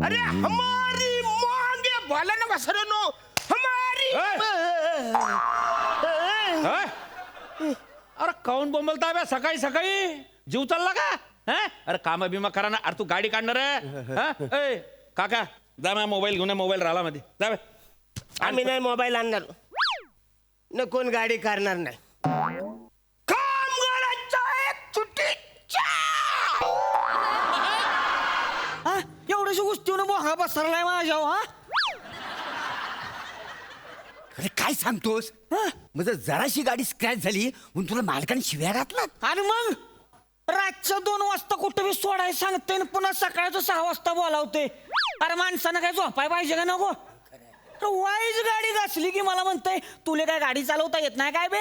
अरे हमारी मांगे बोला ना वसरनो हमारी अरे काऊन बोंबलता बे सकाळी सकाळी जीव चालला का हा? अरे काम बिमा करा ना. अरे तू गाडी काढणार आहे ए, काका जा माझा मोबाईल घेऊन मोबाईल राहिला मध्ये जा बे. आम्ही नाही मोबाईल आणणार न कोण गाडी करणार नाही. कामगारांच्या एक सुट्टीच्या एवढ्याशी गोष्टीनं मोहा बसरलाय माझ्या हा. अरे काय सांगतोस म्हणजे जराशी गाडी स्क्रॅच झाली म्हणून तुला मालकाने शिव्या घातला. आणि मग रातच्या 2 वाजता कुठं बी सोडाय सांगते आणि पुन्हा सकाळचं 6 वाजता बोलावते. अरे माणसानं काय झोपाय पाहिजे का नको. वाईज गाडी घासली की मला म्हणतंय तुला काय गाडी चालवता येत नाही काय बे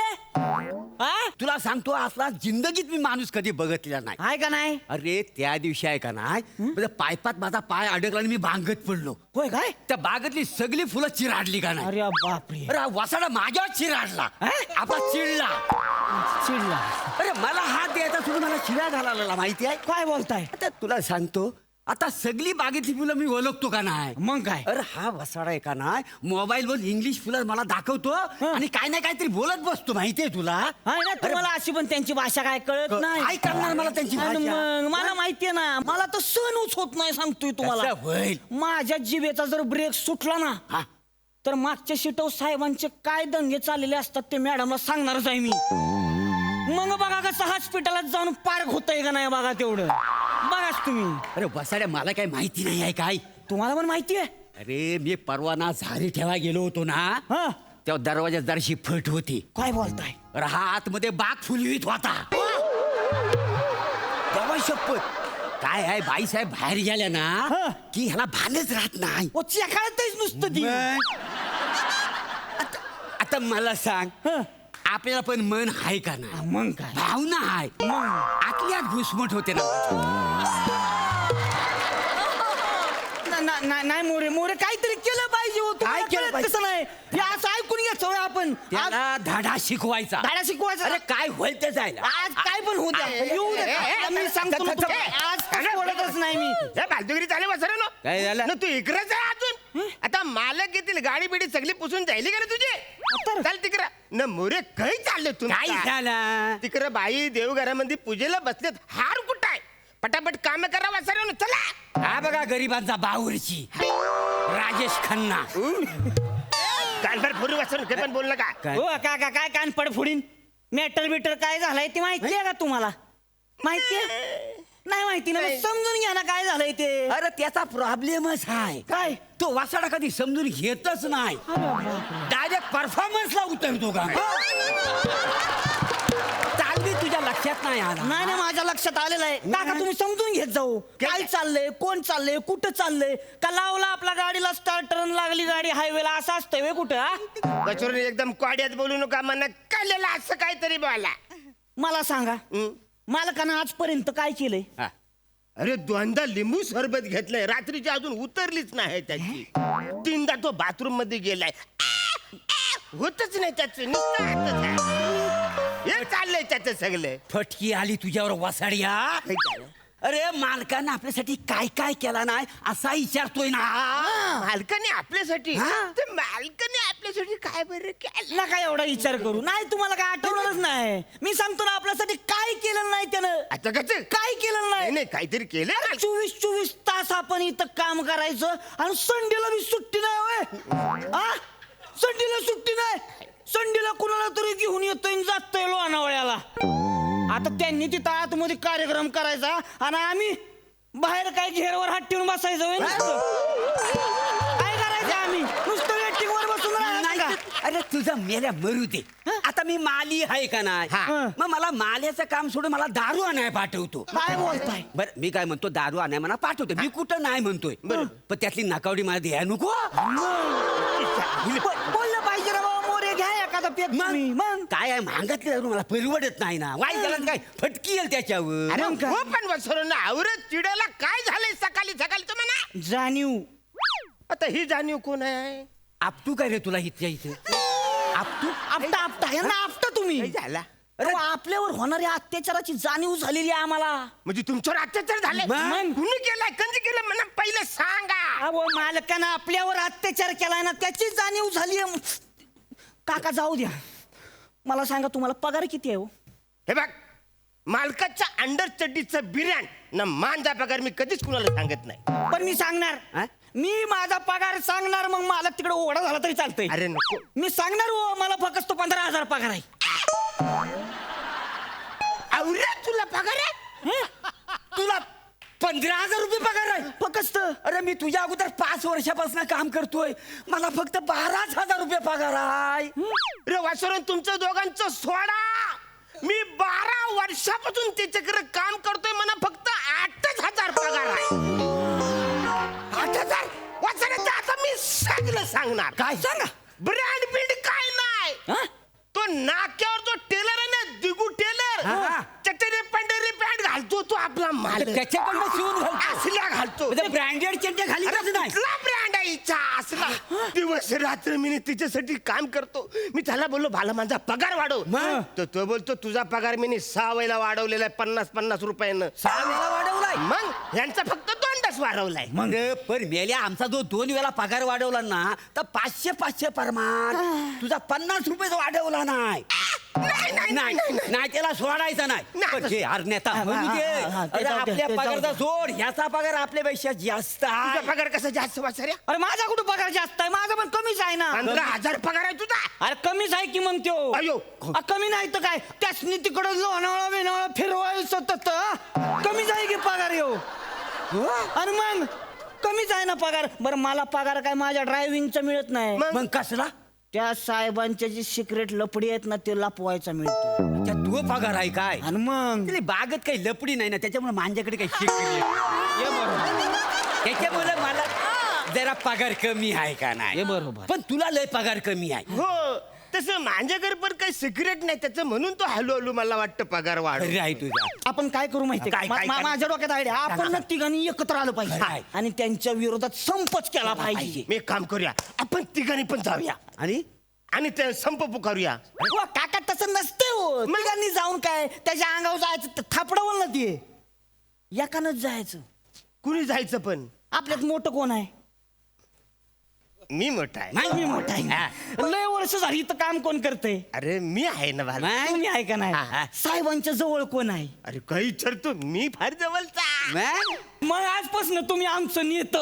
हा. तुला सांगतो असला जिंदगीत मी माणूस कधी बघितलेला नाही. आहे का नाही. अरे त्या दिवशी आहे का नाही म्हणजे पायपात माझा पाय अडकला आणि मी भांगत पडलो. होय काय. त्या बागेतली सगळी फुलं चिराडली का नाही. अरे बापरे. अरे वसाडा माझ्यावर चिराडला आपला चिडला. चिडला. अरे मला हात द्यायचा सोडून मला शिव्या घालायला माहिती आहे. काय बोलताय. आता तुला सांगतो आता सगळी बागेतली फुलं मी ओळखतो का नाही. मग काय. अरे हा वसाडा आहे का नाही मोबाईल वर इंग्लिश फुलं मला दाखवतो आणि काय नाही काहीतरी बोलत बसतो माहितीये तुला. हाय ना तुम्हाला अशी पण त्यांची भाषा काय कळत नाही. काय करणार मला त्यांची आणि भाषा. मग मला माहितीये ना मला तर सहनच होत नाही सांगतोय तुम्हाला. कसं होईल? माझ्या जिभेचा जर ब्रेक सुटला ना हा. तर मागच्या शिटव साहेबांचे काय दंगे चाललेले असतात ते मॅडमला सांगणारच आहे मी. मग बघा कसं हॉस्पिटलात जाऊन पार्क होतंय का नाही बघा तेवढं बघाच तुम्ही. अरे वसाड्या मला काही माहिती नाही आहे काय. तुम्हाला पण माहिती आहे. अरे मी परवाना झारी ठेवा गेलो होतो ना हा. तेव्हा दरवाजात जराशी फट होती. काय बोलताय. अरे हा आतमध्ये बाग फुलवीत होता. तेव्हा शपथ काय आहे बाईसाहेब बाहेर गेल्या हा. ना की ह्याला भानच राहत नाही. ओ काळातच नुसतं ती. मग? आता मला सांग हा. आपल्याला पण मन आहे का नाही. मग काय. भावना आहे आतल्यात घुसमट होते ना. नाही मोरे मोरे काहीतरी केलं पाहिजे होतं. काय केलं पाहिजे? कसं नाही हे असं ऐकून घ्यायचं होय आपण. त्याला धडा शिकवायचा. धडा शिकवायचा. अरे काय होईल ते जायला. आज काय पण होत येऊ दे. आता मी सांगतो ना तुला, आज काय बोलतच नाही मी. फालतुगिरी चालू वसरनो काय झालं? ना तू इकडेच आहे अजून. आता मालक येतील गाडी बिडी सगळी पुसून जायली का रे तुझी. चल तिकडं न मोरे काही चालले तू. काय झालं. तिकडं बाई देवघरामध्ये पूजेला बसलेत हार कुठं आहे. पटापट काम करा वसरनो चला. हा बघा गरिबांचा बाहुरची राजेश खन्ना. कानभर फोडू वसरनो काही पण बोल नका. काय? हो काका काय कान पड फोडीन. मॅटर बिटर काय झालंय ते माहिती आहे का तुम्हाला. माहिती आहे नाही माहिती ना मग समजून घ्या ना काय झालंय ते. अरे त्याचा प्रॉब्लेमच आहे. काय. तो वासाडा कधी समजून घेतच नाही. डायरेक्ट परफॉर्मन्सला उतरतो का. चालवी तुझ्या लक्षात नाही आला. नाही ना माझ्या लक्षात आलेलं आहे. काका तुम्ही समजून घेत जाऊ काय चाललंय कोण चाललंय कुठं चाललंय. का लावला आपल्या गाडीला स्टार्टर लागली गाडी हायवेला असं असतंय वे कुठं हा? वसरून एकदम क्वाड्यात बोलू नका म्हणा कळलेलं असं काहीतरी बोला. मला सांगा मालकानं आजपर्यंत काय केलंय. हा. अरे 2दा लिंबू सरबत घेतलंय रात्रीची अजून उतरलीच नाही त्याची. 3दा तो बाथरूम मध्ये गेलाय होतच नाही त्याचं नुसतं हातच आहे. हे चाललंय त्याचं सगळं. फटकी आली तुझ्यावर वासाड्या. अरे मालकानं आपल्यासाठी काय काय केला नाही असा विचारतोय ना. मालकाने आपल्यासाठी हा? तर मालकाने आपल्यासाठी काय बरं केलं. नका एवढा विचार करू. नाही तुम्हाला काय आठवणारच नाही. मी सांगतो ना आपल्यासाठी काय केलं नाही त्यानं. आता कसं काय केलं नाही नाही. नाही काहीतरी केलं. 24 तास आपण इथं काम करायचं आणि संडेला बी सुट्टी नाही होय. हा संडेला सुट्टी नाही. संडेला कुणाला तरी घेऊन येतोय जातोय लोणावळ्याला. आता त्यांनी तिथं आतमध्ये कार्यक्रम करायचा आणि आम्ही बाहेर काय घेरवर हात ठेवून बसायचं होय नुसतं. काय करायचं आम्ही नुसतं वेटिंग वर बसून राहायचं का? अरे तुझं मेल्या मरू दे. आता मी माली आहे का नाही. मग मला माल्याचं काम सोडून मला दारू आणाय पाठवतो. काय बोलताय. बरं मी काय म्हणतो दारू आणाय मला पाठवतो. मी कुठं नाही म्हणतोय पण त्यातली नकावडी मला द्या नको. बोललं पाहिजे रे बाबा मोरे घ्या एखादा पेक तुम्ही. मग काय आहे महागातली दारू मला परवडत नाही ना. वाईट झाला काय फटकी येईल त्याच्यावर. अरे हो पण वसरून आवरत चिडायला काय झालंय सकाळी सकाळी तुम्हाला. जाणीव. आता ही जाणीव कोण आहे. आपटू काय रे तुला इथल्या इथे. आपटू आपटा आपटा यांना आपटा तुम्ही. काय झाला. अरे आपल्यावर होणाऱ्या अत्याचाराची जाणीव झालेली आहे आम्हाला. म्हणजे तुमच्यावर अत्याचार झाले. मग? कुणी केलाय कंदी केलं म्हणा पहिलं सांगा. अहो मालकानं आपल्यावर अत्याचार केलाय ना त्याची जाणीव झाली. काका जाऊ द्या, मला सांगा तुम्हाला पगार किती आहे हो? हे बघ, मालकाच्या अंडर चड्डीचं बिर्याण ना मांजा पगार मी कधीच कुणाला सांगत नाही. पण मी सांगणार, मी माझा पगार सांगणार, मग मला तिकडे ओढा झाला तरी चालतंय. अरे नको, मी सांगणार हो, मला फक्त 15,000 पगार आहे. अवऱ्या तुला पगार आहे? तुला 15,000 रुपये पगार आहे फक्त अरे मी तुझ्या अगोदर 5 वर्षापासून काम करतोय, मला फक्त 12,000 रुपये पगार आहे. रे वासुरन, तुमचं दोघांचं सोडा. मी 12 वर्षापासून त्याच्याकडे काम करतोय, मला फक्त 8,000 पगार आहे. 8,000 वासुरन, आता मी सगळं सांगणार. काय सांगा? ब्रँड बिंड काय नाही. हा? तो नाक्यावर जो टेलर आहे ना, दिगू टेलर, हा. चटणी पंढरी पॅन्ट घालतो तो आपला माल. त्याच्याकडनं शिवून घालतो. असल्या घालतो. ब्रँडेड चड्ड्या खाली अरे कसं नाही? कुठला ब्रँड आहे हिचा असला? दिवस रात्र मी तिच्यासाठी काम करतो. मी त्याला बोललो, भाला माझा पगार वाढव. मग? तर तो बोलतो, तुझा पगार मी 6 वेळेला वाढवलेला आहे, 50-50 रुपयानं. 6 वेळा वाढवलाय. मग यांचा फक्त 2च वाढवलाय. मग पण मेल्या आमचा जो 2 वेळा पगार वाढवला ना, तर 500 परमार तुझा 50 रुपये वाढवला नाही. नाही नाही त्याला सोडायचं नाही. नाही. पण हे यार नेता म्हणू दे. हा, ते अरे जाऊ दे, आपल्या ते जाऊ पगारचा दे. सोड, ह्याचा पगार आपल्यापेक्षा जास्त तुझा आहे. पगार कसा जास्त वाचाऱ्या? अरे माझा कुठं पगार जास्त आहे? माझा पण कमीच आहे ना. 15,000 पगार आहे तुझा. अरे कमीच आहे की म्हणतो. अयो. कमी नाही तर काय, त्यासनी तिकडं लोणावळा बिनावळा फिरवायचं सतत. कमीच आहे की पगार येऊ. आणि मग कमीच आहे ना पगार. बरं मला पगार काय माझ्या ड्रायव्हिंगचा मिळत नाही. मग कसला? त्या साहेबांच्या जी सिक्रेट लपडी आहेत ना, ते लपवायचा मिळतो. त्या तू पगार आहे काय? आणि मग त्याला बागत काही लपडी नाही ना, त्याच्यामुळे माझ्याकडे काही शिकली त्याच्यामुळे मला जरा पगार कमी आहे का नाही? हे बरोबर. पण तुला लय पगार कमी आहे. हो, तसं माझ्याकडे पण काही सिक्रेट नाही त्याचं, म्हणून तो हळूहळू मला वाटतं पगार वाढ. अरे आहे तुझा. आपण काय करू माहिती काय- काय- काय- माझ्या डोक्यात आयडिया, आपण ना तिघांनी एकत्र आलं काय? पाहिजे आणि त्यांच्या विरोधात संपच केला पाहिजे. मी एक काम करूया, आपण तिघांनी पण जाऊया आणि ते संप पुकारूया. वा, काका तसं नसते हो. तिघांनी जाऊन काय त्याच्या अंगावर जायचं, थापडवल ना ते. एकानंच जायचं. कुणी जायचं पण? आपल्यात मोठं कोण आहे? मी मोठा आहे. नाही, मी मोठा आहे. लय वर्ष झाली इथं काम कोण करतंय? अरे मी आहे ना भाला. तुम्ही आहे का नाही? साहेबांच्या जवळ कोण आहे? अरे काही विचारतो, मी फार जवळचा. मग आजपासून तुम्ही आमचं नेत.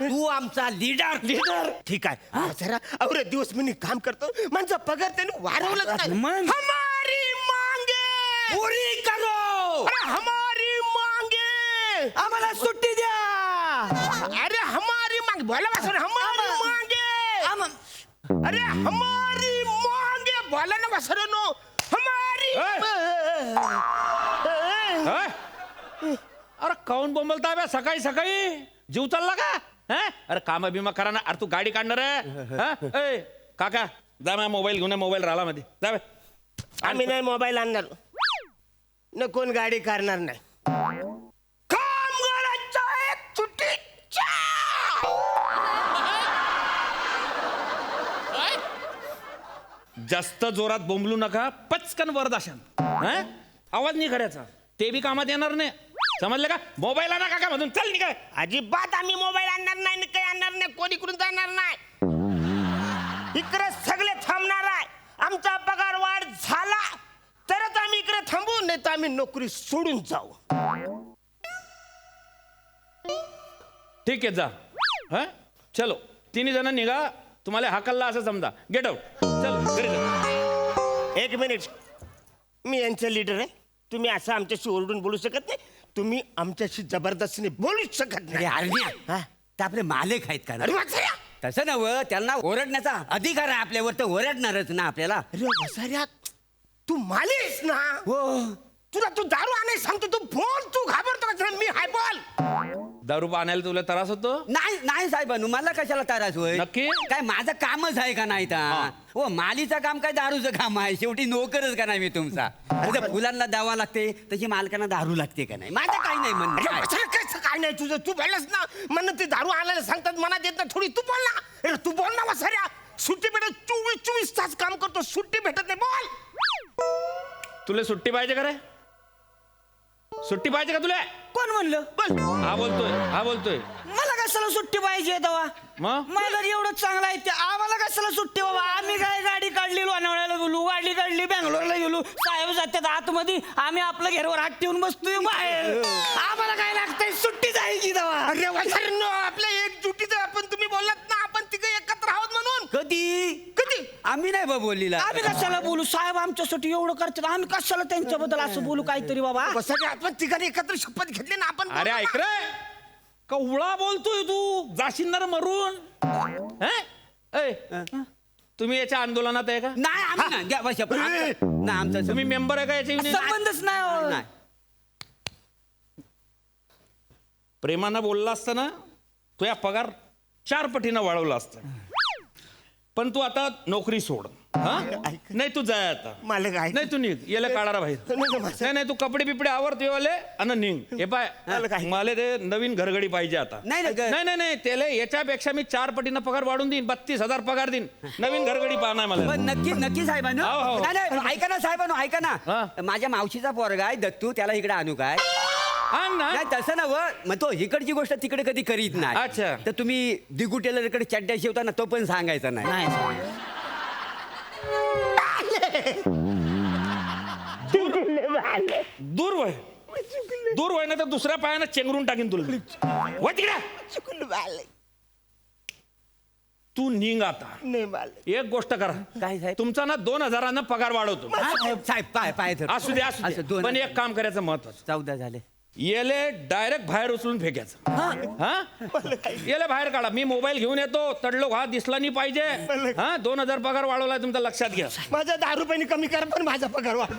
तू आमचा लीडर. ठीक आहे जरा अवरे दिवस मी काम करतो, माझा पगार त्याने वाढवलं नाही. मग? हमारी मांगे पुरी करो. अरे हमारी मांगे, आम्हाला सुट्टी द्या. अरे हमारी मांगे बोला वासुदेव, हमारी मांगे. अरे हमारी मांगे बोला ना वासुदेव, हमारी. अरे काऊन बोंबलता बे सकाळी सकाळी? जीव चालला का? हा? अरे काम बिमा करा ना. अरे तू गाडी काढणार आहे? ए, काका जा माझा मोबाईल घेऊन मोबाईल राहिला मध्ये जा बे. आम्ही नाही मोबाईल आणणार न, कोण गाडी करणार नाही. कामगारांच्या एक सुट्टीच्या. जास्त जोरात बोंबलू नका, पचकन वरदाशन. हा? आवाज नाही करायचा, ते बी कामात येणार नाही. समजलं का? मोबाईल आणा काका मधून, चल निघाय. अजिबात आम्ही मोबाईल आणणार नाही न काही आणणार नाही, कोणी करून जाणार नाही. इकडे सगळे थांबणार आहे. आमचा पगार वाढ झाला तरच आम्ही इकडे थांबू, नाही तर आम्ही नोकरी सोडून जाऊ. ठीक आहे जा. हा चलो, तिन्ही जण निघा. तुम्हाला हाकलला असं समजा. Get out. चल घरी जा. एक मिनिट, मी यांचं लीडर आहे. तुम्ही असं आमच्याशी ओरडून बोलू शकत नाही. तुम्ही आमच्याशी जबरदस्तीने बोलूच शकत अरे नाही. अरण्या, ते आपले मालक आहेत का ना? अरे वासऱ्या, तसं नव्ह, त्यांना ओरडण्याचा अधिकार आहे आपल्यावर, तर ओरडणारच ना आपल्याला. अरे वासऱ्या, तू मालीस ना? हो. तुला तू दारू आणाय सांगतो, तू बोल. तू घाबरतो का? मी हाय बोल. दारू आणायला तुला त्रास होतो? नाही नाही साहेबांनो, मला कशाला त्रास होय? नक्की? काय माझं कामच आहे का नाही? हो, मालीचं काम काय दारूचं काम आहे? शेवटी नोकरच का नाही मी तुमचा? जसं फुलांना दावा लागते तशी मालकांना दारू लागते का नाही? माझं काही नाही म्हणणं. अरे काय? वासऱ्या, कसं काय नाही तुझं? तू बोललास ना, म्हणून ते दारू आणायला सांगतात, मनात येत ना थोडी. तू बोल ना. अरे तू बोल ना वासऱ्या. सुट्टी भेटत 24 तास काम करतो, सुट्टी भेटत नाही. बोल. तुला सुट्टी पाहिजे का रे? सुट्टी पाहिजे का तुला? कोण म्हणलं? बोल. हा बोलतोय, हा बोलतोय. मला कशाला सुट्टी पाहिजे तेव्हा मग? मला एवढं चांगलं आहे ते आम्हाला कशाला सुट्टी बाबा आम्ही काय गाडी काढली लोणावळ्याला गेलो गाडी काढली बँगलोरला गेलो साहेब जातात आतमध्ये आम्ही आपलं घेरवर हात ठेवून बसतोय बाहेर आम्हाला काय लागतंय सुट्टी जायची तेव्हा अरे वासरनो, आपल्या एकजुटीचं आपण तुम्ही बोललात ना आपण तिघं एकत्र आहोत म्हणून. कधी आम्ही नाही बा बोललीला आम्ही कशाला बोलू साहेब आमच्यासाठी एवढं करतात आम्ही कशाला त्यांच्याबद्दल असं बोलू काहीतरी बाबा बसायला आपण तिघांनी एकत्र शपथ घेतली ना आपण. अरे ऐक रे कवळा बोलतोय तू जाशील मरून हैं? ऐ, तुम्ही याच्या आंदोलनात आहे का? नाही आम्ही नाही द्या बा शपथ. नाही आमचं तुम्ही मेंबर आहे का याच्या युनियन? संबंधच नाही हो. नाही प्रेमानं बोलला असता ना तो या पगार 4 पटीनं वाढवला असता पण तू आता नोकरी सोड हा? नाही तू जाय आता मालक आहे. नाही तू निघ याला काढा बाहेर नाही नाही तू कपडे बिपडे आवरते वाले आणि निघ हे पाय मला ते नवीन घरगडी पाहिजे आता नाही ना, नाही नाही नाही त्याला याच्यापेक्षा मी 4 पटीनं पगार वाढून देईन 32,000 पगार देईन नवीन घरगडी पाहणार मला पण नक्की साहेबांनो हो, हो. नाही नाही ऐका ना साहेबांनो ऐका हा. ना माझ्या मावशीचा पोरगा आहे दत्तू त्याला इकडे आणू काय हा ना नाही तसं ना मग तो इकडची गोष्ट तिकडे कधी करीत नाही अच्छा. तर तुम्ही दिगू टेलरकडे चड्ड्या शिवताना तो पण सांगायचा नाही नाही दूर वय ना तर दुसऱ्या पायानं चेंगरून टाकीन तुला वय तिकडे चुकलं मालक. तू निघ आता नाही मालक. एक गोष्ट करा काय साहेब? तुमचा ना 2,000 पगार वाढवतो हा, साहेब पाय पाय धर. असू दे असू दे असं 2,000. पण एक काम करायचं महत्वाचं 14 झाले येले डायरेक्ट बाहेर उचलून फेकायचं हा येले बाहेर काढा मी मोबाईल घेऊन येतो तडलो हा दिसला नाही पाहिजे हा 2,000 पगार वाढवलाय तुमचा लक्षात घ्या माझा 10 रुपयांनी कमी करा पण माझा पगार वाढ.